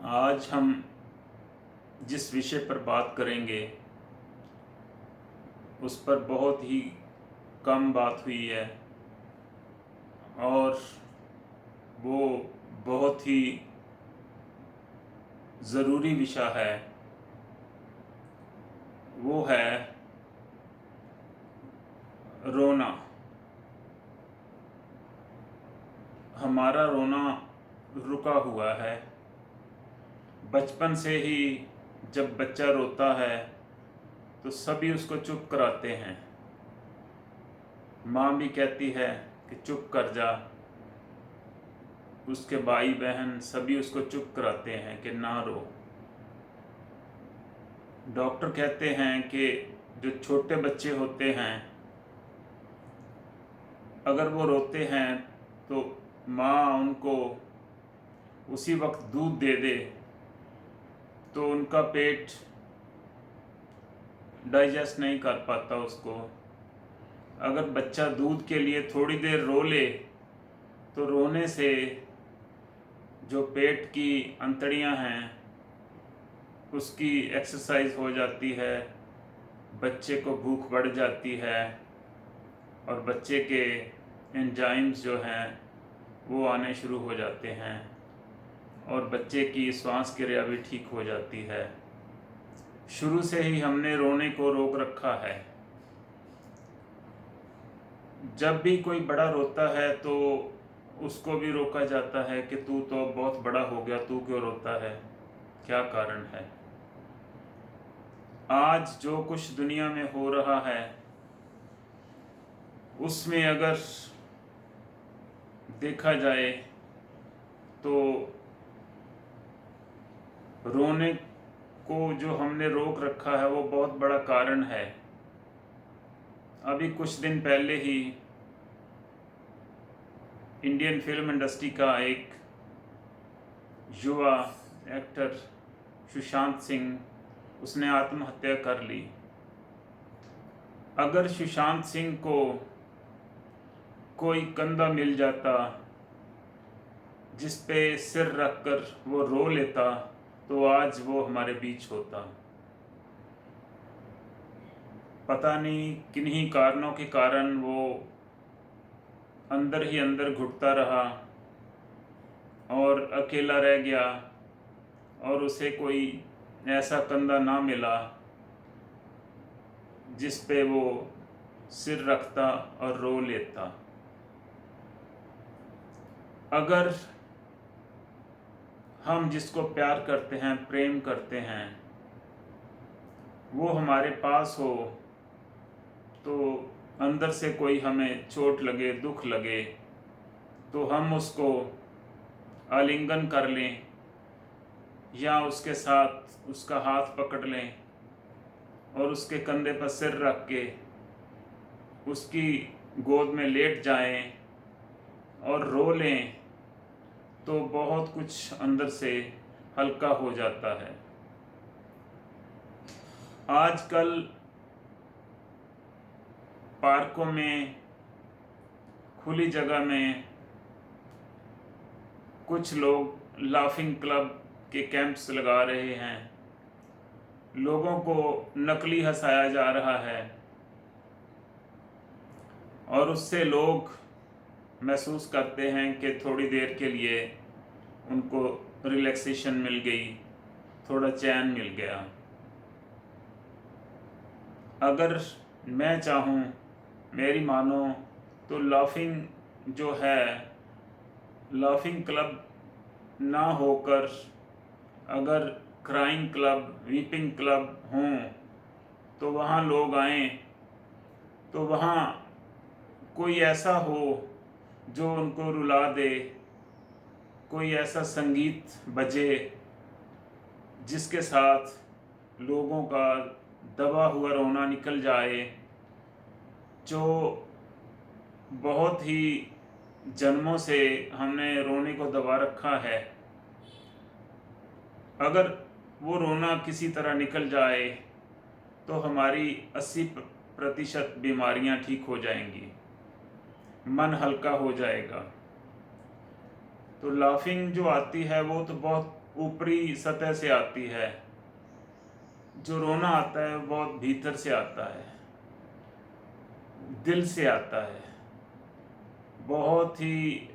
आज हम जिस विषय पर बात करेंगे उस पर बहुत ही कम बात हुई है और वो बहुत ही ज़रूरी विषय है। वो है रोना। हमारा रोना रुका हुआ है। बचपन से ही जब बच्चा रोता है तो सभी उसको चुप कराते हैं। माँ भी कहती है कि चुप कर जा, उसके भाई बहन सभी उसको चुप कराते हैं कि ना रो। डॉक्टर कहते हैं कि जो छोटे बच्चे होते हैं अगर वो रोते हैं तो माँ उनको उसी वक्त दूध दे दे तो उनका पेट डाइजेस्ट नहीं कर पाता उसको। अगर बच्चा दूध के लिए थोड़ी देर रो ले तो रोने से जो पेट की अंतड़ियां हैं उसकी एक्सरसाइज हो जाती है, बच्चे को भूख बढ़ जाती है और बच्चे के एंजाइम्स जो हैं वो आने शुरू हो जाते हैं और बच्चे की श्वास क्रिया भी ठीक हो जाती है। शुरू से ही हमने रोने को रोक रखा है। जब भी कोई बड़ा रोता है तो उसको भी रोका जाता है कि तू तो बहुत बड़ा हो गया, तू क्यों रोता है, क्या कारण है। आज जो कुछ दुनिया में हो रहा है उसमें अगर देखा जाए तो रोने को जो हमने रोक रखा है वो बहुत बड़ा कारण है। अभी कुछ दिन पहले ही इंडियन फिल्म इंडस्ट्री का एक युवा एक्टर सुशांत सिंह, उसने आत्महत्या कर ली। अगर सुशांत सिंह को कोई कंधा मिल जाता जिस पे सिर रखकर वो रो लेता तो आज वो हमारे बीच होता। पता नहीं किन्हीं कारणों के कारण वो अंदर ही अंदर घुटता रहा और अकेला रह गया और उसे कोई ऐसा कंधा ना मिला जिस पे वो सिर रखता और रो लेता। अगर हम जिसको प्यार करते हैं, प्रेम करते हैं, वो हमारे पास हो तो अंदर से कोई हमें चोट लगे, दुख लगे तो हम उसको आलिंगन कर लें या उसके साथ उसका हाथ पकड़ लें और उसके कंधे पर सिर रख के उसकी गोद में लेट जाएं और रो लें तो बहुत कुछ अंदर से हल्का हो जाता है। आजकल पार्कों में, खुली जगह में कुछ लोग लाफिंग क्लब के कैंप्स लगा रहे हैं। लोगों को नकली हंसाया जा रहा है और उससे लोग महसूस करते हैं कि थोड़ी देर के लिए उनको रिलैक्सेशन मिल गई, थोड़ा चैन मिल गया। अगर मैं चाहूँ, मेरी मानो तो लाफिंग जो है, लाफिंग क्लब ना होकर अगर क्राइंग क्लब, वीपिंग क्लब हों तो वहाँ लोग आएं तो वहाँ कोई ऐसा हो जो उनको रुला दे, कोई ऐसा संगीत बजे जिसके साथ लोगों का दबा हुआ रोना निकल जाए, जो बहुत ही जन्मों से हमने रोने को दबा रखा है। अगर वो रोना किसी तरह निकल जाए तो हमारी 80% बीमारियां ठीक हो जाएंगी, मन हल्का हो जाएगा। तो लाफिंग जो आती है वो तो बहुत ऊपरी सतह से आती है। जो रोना आता है वो बहुत भीतर से आता है, दिल से आता है, बहुत ही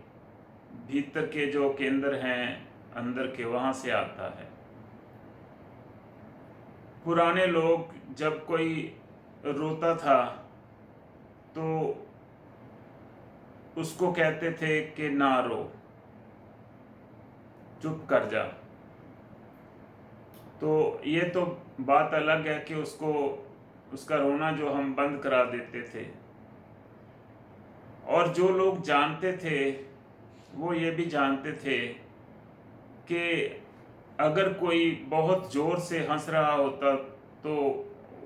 भीतर के जो केंद्र हैं अंदर के, वहाँ से आता है। पुराने लोग जब कोई रोता था तो उसको कहते थे कि ना रो, चुप कर जा। तो ये तो बात अलग है कि उसका रोना जो हम बंद करा देते थे। और जो लोग जानते थे वो ये भी जानते थे कि अगर कोई बहुत ज़ोर से हंस रहा होता तो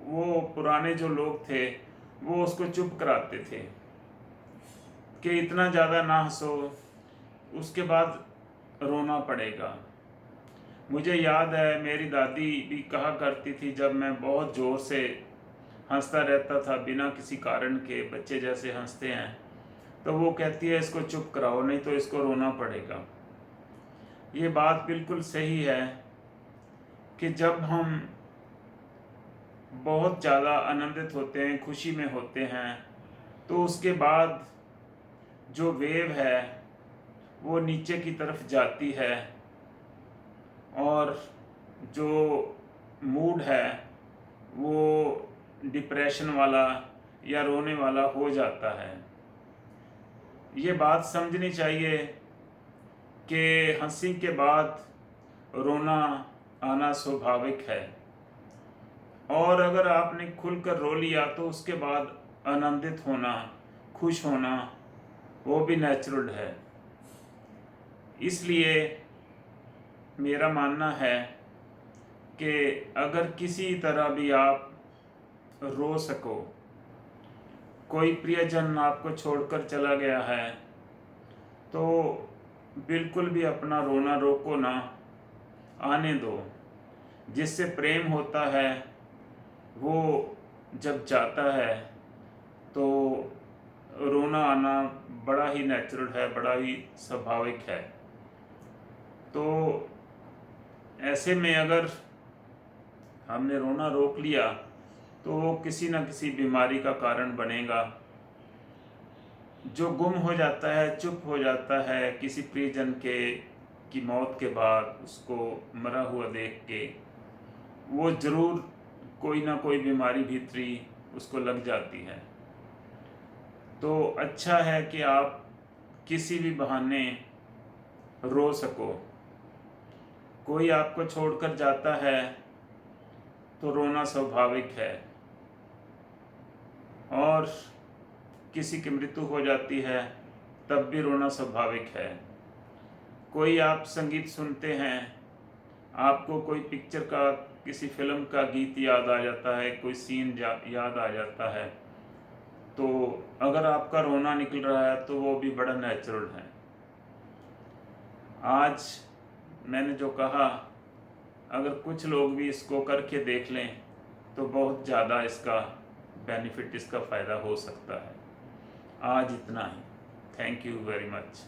वो पुराने जो लोग थे वो उसको चुप कराते थे कि इतना ज़्यादा ना हंसो, उसके बाद रोना पड़ेगा। मुझे याद है मेरी दादी भी कहा करती थी, जब मैं बहुत ज़ोर से हंसता रहता था बिना किसी कारण के, बच्चे जैसे हंसते हैं, तो वो कहती है इसको चुप कराओ नहीं तो इसको रोना पड़ेगा। ये बात बिल्कुल सही है कि जब हम बहुत ज़्यादा आनंदित होते हैं, खुशी में होते हैं, तो उसके बाद जो वेव है वो नीचे की तरफ जाती है और जो मूड है वो डिप्रेशन वाला या रोने वाला हो जाता है। ये बात समझनी चाहिए कि हंसी के बाद रोना आना स्वाभाविक है, और अगर आपने खुलकर रो लिया तो उसके बाद आनंदित होना, खुश होना, वो भी नेचुरल है। इसलिए मेरा मानना है कि अगर किसी तरह भी आप रो सको, कोई प्रियजन आपको छोड़कर चला गया है, तो बिल्कुल भी अपना रोना रोको ना, आने दो। जिससे प्रेम होता है वो जब जाता है तो रोना आना बड़ा ही नेचुरल है, बड़ा ही स्वाभाविक है। तो ऐसे में अगर हमने रोना रोक लिया तो वो किसी न किसी बीमारी का कारण बनेगा। जो गुम हो जाता है, चुप हो जाता है किसी प्रियजन की मौत के बाद, उसको मरा हुआ देख के, वो ज़रूर कोई ना कोई बीमारी भीतरी उसको लग जाती है। तो अच्छा है कि आप किसी भी बहाने रो सको। कोई आपको छोड़कर जाता है तो रोना स्वाभाविक है, और किसी की मृत्यु हो जाती है तब भी रोना स्वाभाविक है। कोई आप संगीत सुनते हैं, आपको कोई पिक्चर का, किसी फिल्म का गीत याद आ जाता है, कोई सीन याद आ जाता है, तो अगर आपका रोना निकल रहा है तो वो भी बड़ा नेचुरल है। आज मैंने जो कहा, अगर कुछ लोग भी इसको करके देख लें तो बहुत ज़्यादा इसका बेनिफिट, इसका फ़ायदा हो सकता है। आज इतना ही। Thank you very much.